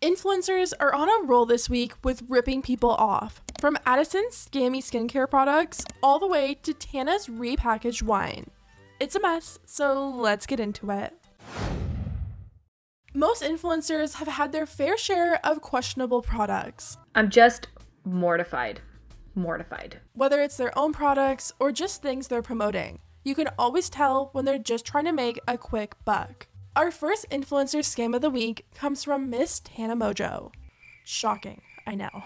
Influencers are on a roll this week with ripping people off. From Addison's scammy skincare products all the way to Tana's repackaged wine. It's a mess, so let's get into it. Most influencers have had their fair share of questionable products. I'm just mortified. Mortified. Whether it's their own products or just things they're promoting, you can always tell when they're just trying to make a quick buck. Our first influencer scam of the week comes from Miss Tana Mojo. Shocking, I know.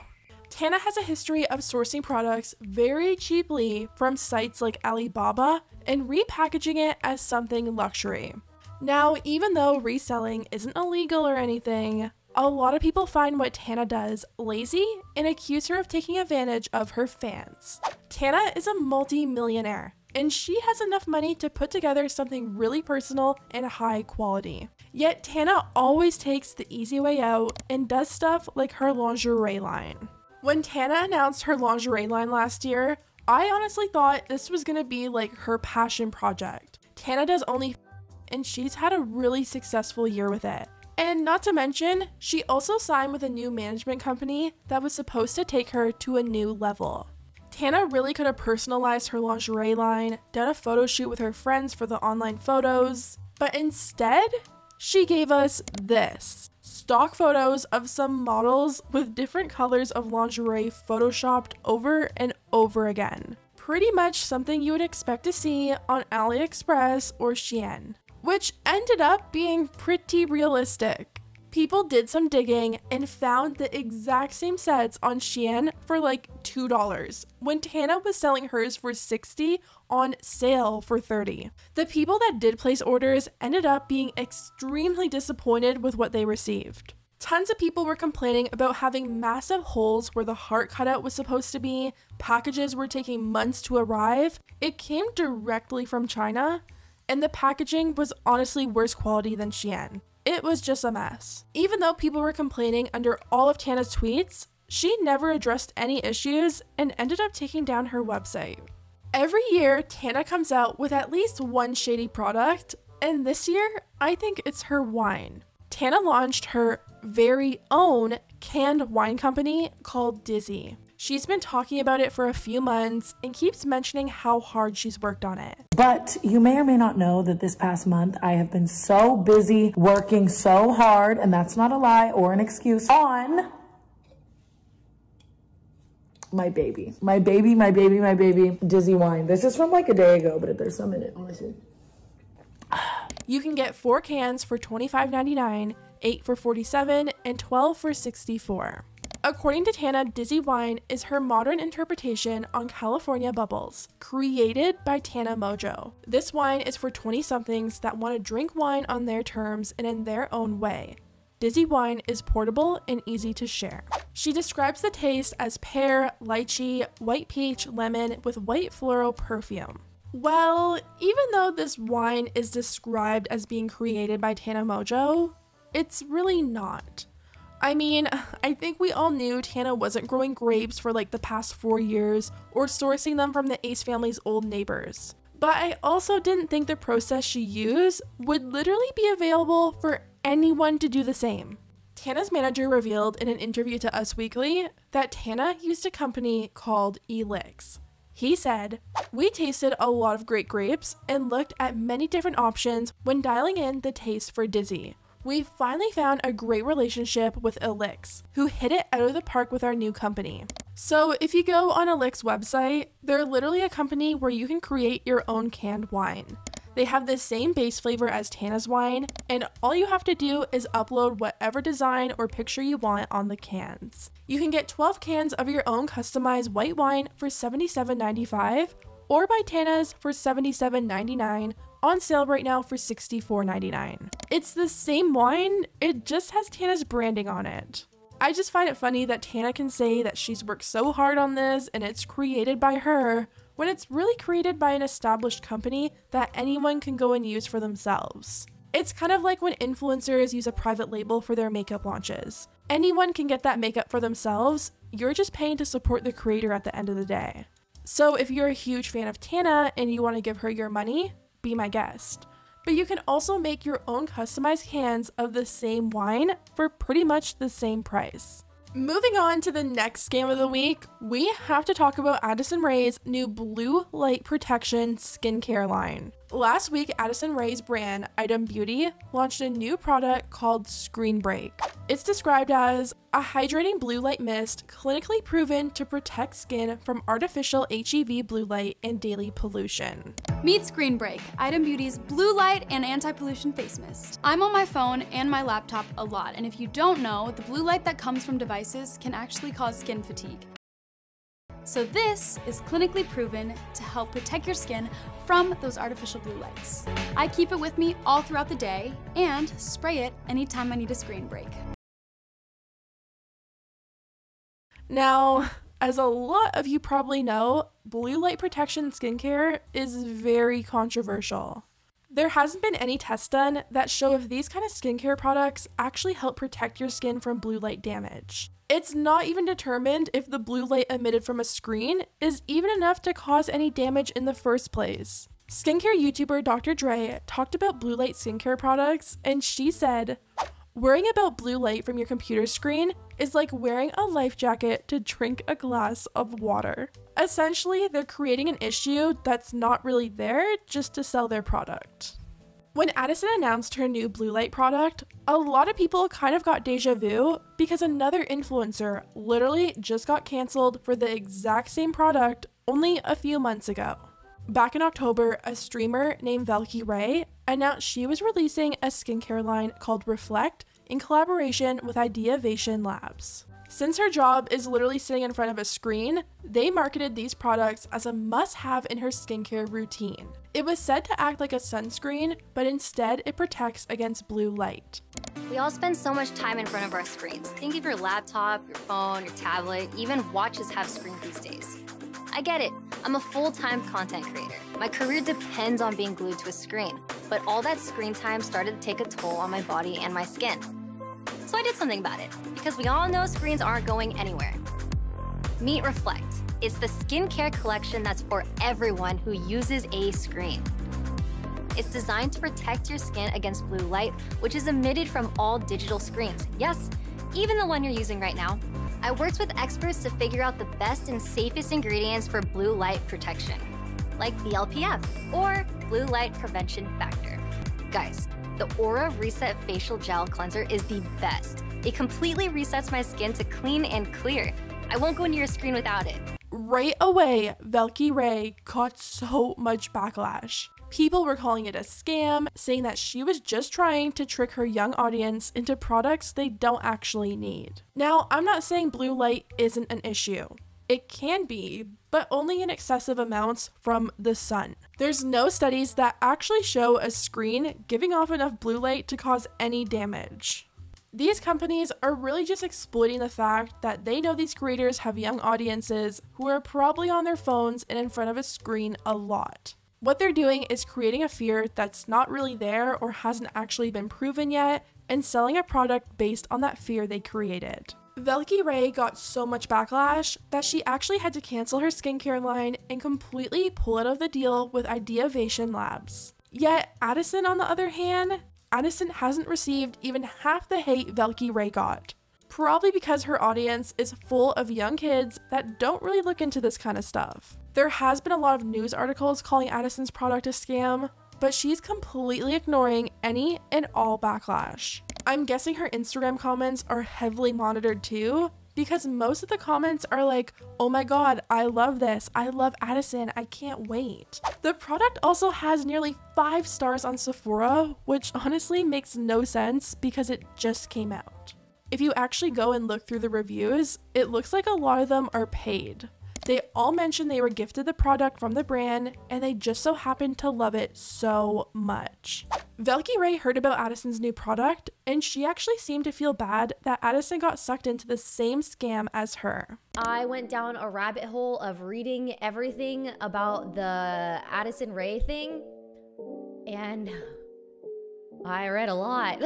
Tana has a history of sourcing products very cheaply from sites like Alibaba and repackaging it as something luxury. Now, even though reselling isn't illegal or anything, a lot of people find what Tana does lazy and accuse her of taking advantage of her fans. Tana is a multi-millionaire, and she has enough money to put together something really personal and high quality. Yet Tana always takes the easy way out and does stuff like her lingerie line. When Tana announced her lingerie line last year, I honestly thought this was gonna be like her passion project. Tana does OnlyFans, and she's had a really successful year with it. And not to mention, she also signed with a new management company that was supposed to take her to a new level. Tana really could have personalized her lingerie line, done a photo shoot with her friends for the online photos, but instead, she gave us this. Stock photos of some models with different colors of lingerie photoshopped over and over again. Pretty much something you would expect to see on AliExpress or Shein, which ended up being pretty realistic. People did some digging and found the exact same sets on Shein for like $2 when Tana was selling hers for $60 on sale for $30. The people that did place orders ended up being extremely disappointed with what they received. Tons of people were complaining about having massive holes where the heart cutout was supposed to be, packages were taking months to arrive, it came directly from China, and the packaging was honestly worse quality than Shein. It was just a mess. Even though people were complaining under all of Tana's tweets, she never addressed any issues and ended up taking down her website. Every year, Tana comes out with at least one shady product, and this year, I think it's her wine. Tana launched her very own canned wine company called Dizzy. She's been talking about it for a few months and keeps mentioning how hard she's worked on it. But you may or may not know that this past month I have been so busy working so hard, and that's not a lie or an excuse, on my baby, Dizzy wine. This is from like a day ago, but there's some in it, honestly. You can get 4 cans for $25.99, 8 for $47, and 12 for $64. According to Tana, Dizzy Wine is her modern interpretation on California bubbles, created by Tana Mojo. This wine is for 20-somethings that want to drink wine on their terms and in their own way. Dizzy Wine is portable and easy to share. She describes the taste as pear, lychee, white peach, lemon with white floral perfume. Well, even though this wine is described as being created by Tana Mojo, it's really not. I mean, I think we all knew Tana wasn't growing grapes for like the past 4 years or sourcing them from the Ace family's old neighbors. But I also didn't think the process she used would literally be available for anyone to do the same. Tana's manager revealed in an interview to Us Weekly that Tana used a company called Elix. He said, "We tasted a lot of great grapes and looked at many different options when dialing in the taste for Dizzy. We finally found a great relationship with Elix, who hit it out of the park with our new company." So if you go on Elix website, they're literally a company where you can create your own canned wine. They have the same base flavor as Tana's wine, and all you have to do is upload whatever design or picture you want on the cans. You can get 12 cans of your own customized white wine for $77.95, or buy Tana's for $77.99, on sale right now for $64.99. It's the same wine, it just has Tana's branding on it. I just find it funny that Tana can say that she's worked so hard on this and it's created by her, when it's really created by an established company that anyone can go and use for themselves. It's kind of like when influencers use a private label for their makeup launches. Anyone can get that makeup for themselves, you're just paying to support the creator at the end of the day. So if you're a huge fan of Tana and you want to give her your money, be my guest. But you can also make your own customized cans of the same wine for pretty much the same price. Moving on to the next scam of the week, we have to talk about Addison Rae's new blue light protection skincare line. Last week, Addison Rae's brand, Item Beauty, launched a new product called Screen Break. It's described as a hydrating blue light mist clinically proven to protect skin from artificial HEV blue light and daily pollution. Meet Screen Break, Item Beauty's blue light and anti-pollution face mist. I'm on my phone and my laptop a lot, and if you don't know, the blue light that comes from devices can actually cause skin fatigue. So this is clinically proven to help protect your skin from those artificial blue lights. I keep it with me all throughout the day and spray it anytime I need a screen break. Now, as a lot of you probably know, blue light protection skincare is very controversial. There hasn't been any tests done that show if these kind of skincare products actually help protect your skin from blue light damage. It's not even determined if the blue light emitted from a screen is even enough to cause any damage in the first place. Skincare YouTuber Dr. Dre talked about blue light skincare products, and she said, "Worrying about blue light from your computer screen is like wearing a life jacket to drink a glass of water." Essentially, they're creating an issue that's not really there just to sell their product. When Addison announced her new blue light product, a lot of people kind of got deja vu because another influencer literally just got canceled for the exact same product only a few months ago. Back in October, a streamer named Velky Ray announced she was releasing a skincare line called Reflect in collaboration with Ideavation Labs. Since her job is literally sitting in front of a screen, they marketed these products as a must-have in her skincare routine. It was said to act like a sunscreen, but instead it protects against blue light. We all spend so much time in front of our screens. Think of your laptop, your phone, your tablet, even watches have screens these days. I get it. I'm a full-time content creator. My career depends on being glued to a screen, but all that screen time started to take a toll on my body and my skin. So I did something about it, because we all know screens aren't going anywhere. Meet Reflect. It's the skincare collection that's for everyone who uses a screen. It's designed to protect your skin against blue light, which is emitted from all digital screens. Yes, even the one you're using right now. I worked with experts to figure out the best and safest ingredients for blue light protection, like BLPF, or blue light prevention factor. Guys, the Aura Reset Facial Gel Cleanser is the best. It completely resets my skin to clean and clear. I won't go near a screen without it. Right away, Velky Ray got so much backlash. People were calling it a scam, saying that she was just trying to trick her young audience into products they don't actually need. Now, I'm not saying blue light isn't an issue. It can be, but only in excessive amounts from the sun. There's no studies that actually show a screen giving off enough blue light to cause any damage. These companies are really just exploiting the fact that they know these creators have young audiences who are probably on their phones and in front of a screen a lot. What they're doing is creating a fear that's not really there or hasn't actually been proven yet, and selling a product based on that fear they created. Velky Ray got so much backlash that she actually had to cancel her skincare line and completely pull out of the deal with Ideavation Labs. Yet Addison, on the other hand, Addison hasn't received even half the hate Velky Ray got. Probably because her audience is full of young kids that don't really look into this kind of stuff. There has been a lot of news articles calling Addison's product a scam, but she's completely ignoring any and all backlash. I'm guessing her Instagram comments are heavily monitored too, because most of the comments are like, "Oh my god, I love this, I love Addison, I can't wait." The product also has nearly 5 stars on Sephora, which honestly makes no sense because it just came out. If you actually go and look through the reviews, it looks like a lot of them are paid. They all mention they were gifted the product from the brand and they just so happened to love it so much. Velky Ray heard about Addison's new product and she actually seemed to feel bad that Addison got sucked into the same scam as her. I went down a rabbit hole of reading everything about the Addison Rae thing and I read a lot.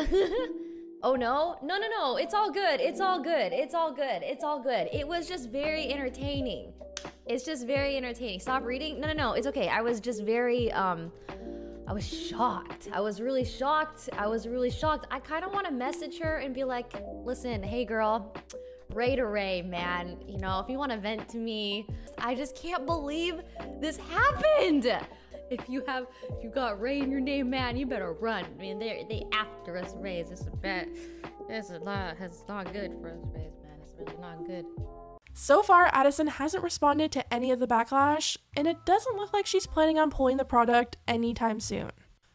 Oh no? No, it's all good. It's all good. It's all good. It's all good. It was just very entertaining. It's just very entertaining. Stop reading? No, it's okay. I was just very, I I was shocked. I was really shocked. I kind of want to message her and be like, listen, hey girl, Ray to Ray, man. You know, if you want to vent to me, I just can't believe this happened. If you got Ray in your name, man, you better run. I mean, they after us Rays. It's not good for us Rays, man. It's really not good. So far, Addison hasn't responded to any of the backlash, and it doesn't look like she's planning on pulling the product anytime soon.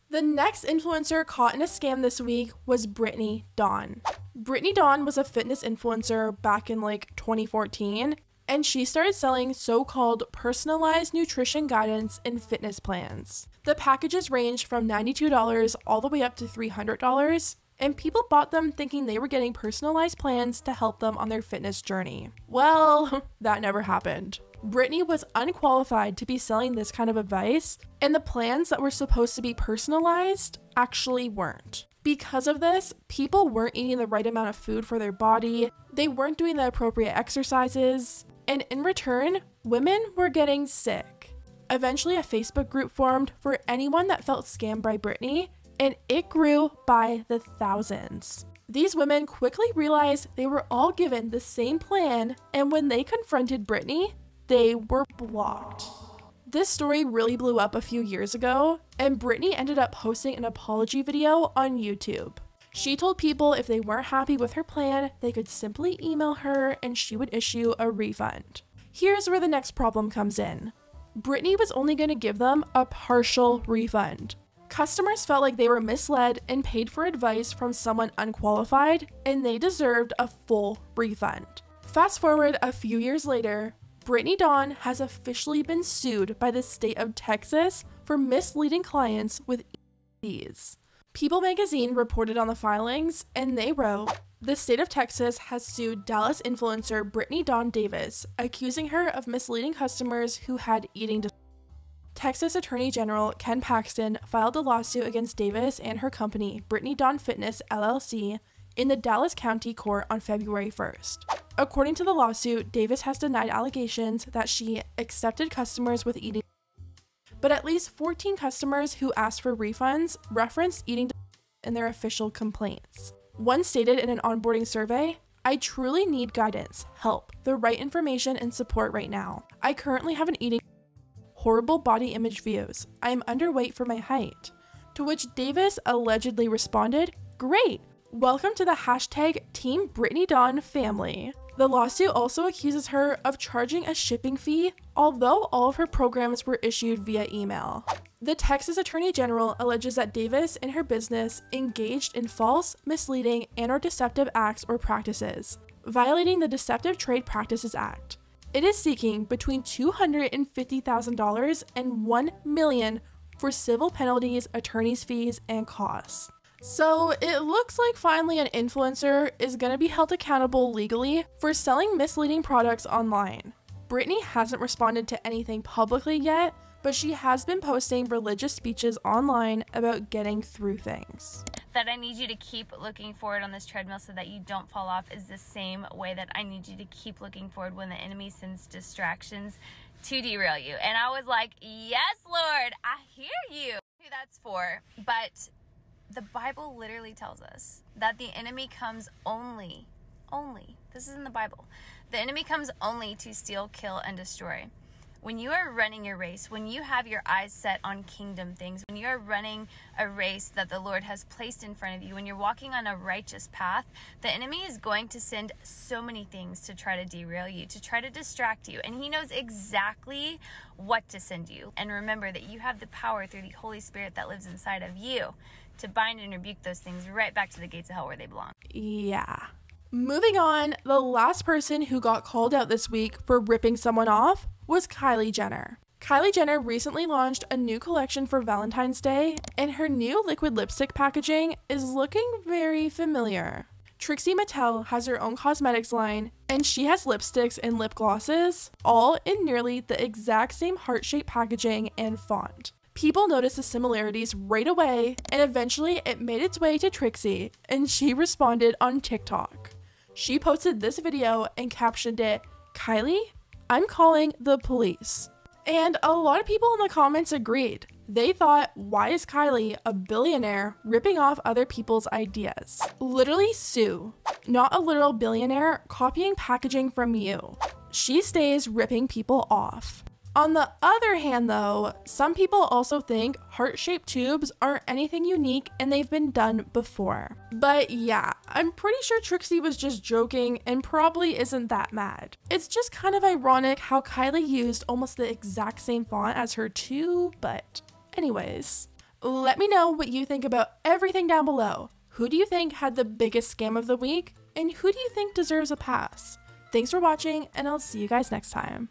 The next influencer caught in a scam this week was Brittany Dawn. Brittany Dawn was a fitness influencer back in like 2014, and she started selling so-called personalized nutrition guidance and fitness plans. The packages ranged from $92 all the way up to $300, and people bought them thinking they were getting personalized plans to help them on their fitness journey. Well, that never happened. Brittany was unqualified to be selling this kind of advice, and the plans that were supposed to be personalized actually weren't. Because of this, people weren't eating the right amount of food for their body, they weren't doing the appropriate exercises, and in return, women were getting sick. Eventually, a Facebook group formed for anyone that felt scammed by Brittany, and it grew by the thousands. These women quickly realized they were all given the same plan, and when they confronted Brittany, they were blocked. This story really blew up a few years ago, and Brittany ended up posting an apology video on YouTube. She told people if they weren't happy with her plan, they could simply email her and she would issue a refund. Here's where the next problem comes in. Brittany was only going to give them a partial refund. Customers felt like they were misled and paid for advice from someone unqualified, and they deserved a full refund. Fast forward a few years later, Brittany Dawn has officially been sued by the state of Texas for misleading clients with EDs. People magazine reported on the filings, and they wrote, the state of Texas has sued Dallas influencer Brittany Dawn Davis, accusing her of misleading customers who had eating disorders. Texas Attorney General Ken Paxton filed a lawsuit against Davis and her company, Brittany Dawn Fitness LLC, in the Dallas County Court on February 1st. According to the lawsuit, Davis has denied allegations that she accepted customers with eating disorders, but at least 14 customers who asked for refunds referenced eating disorders in their official complaints. One stated in an onboarding survey, I truly need guidance, help, the right information and support right now. I currently have an eating horrible body image views. I am underweight for my height. To which Davis allegedly responded, great, welcome to the hashtag Team Brittany Dawn family. The lawsuit also accuses her of charging a shipping fee, although all of her programs were issued via email. The Texas Attorney General alleges that Davis and her business engaged in false, misleading, and/or deceptive acts or practices, violating the Deceptive Trade Practices Act. It is seeking between $250,000 and $1 million for civil penalties, attorney's fees, and costs. So it looks like finally an influencer is going to be held accountable legally for selling misleading products online. Brittany hasn't responded to anything publicly yet, but she has been posting religious speeches online about getting through things. That I need you to keep looking forward on this treadmill so that you don't fall off is the same way that I need you to keep looking forward when the enemy sends distractions to derail you. And I was like, yes, Lord, I hear you. Who that's for. But the Bible literally tells us that the enemy comes only, this is in the Bible, the enemy comes only to steal, kill, and destroy. When you are running your race, when you have your eyes set on kingdom things, when you are running a race that the Lord has placed in front of you, when you're walking on a righteous path, the enemy is going to send so many things to try to derail you, to try to distract you. And he knows exactly what to send you. And remember that you have the power through the Holy Spirit that lives inside of you to bind and rebuke those things right back to the gates of hell where they belong. Yeah. Moving on, the last person who got called out this week for ripping someone off was Kylie Jenner. Kylie Jenner recently launched a new collection for Valentine's Day, and her new liquid lipstick packaging is looking very familiar. Trixie Mattel has her own cosmetics line, and she has lipsticks and lip glosses, all in nearly the exact same heart-shaped packaging and font. People noticed the similarities right away, and eventually it made its way to Trixie, and she responded on TikTok. She posted this video and captioned it, "Kylie, I'm calling the police." And a lot of people in the comments agreed. They thought, why is Kylie, a billionaire, ripping off other people's ideas? Literally Sue, not a literal billionaire, copying packaging from you. She stays ripping people off. On the other hand though, some people also think heart-shaped tubes aren't anything unique and they've been done before. But yeah, I'm pretty sure Trixie was just joking and probably isn't that mad. It's just kind of ironic how Kylie used almost the exact same font as her too, but anyways. Let me know what you think about everything down below. Who do you think had the biggest scam of the week? And who do you think deserves a pass? Thanks for watching, and I'll see you guys next time.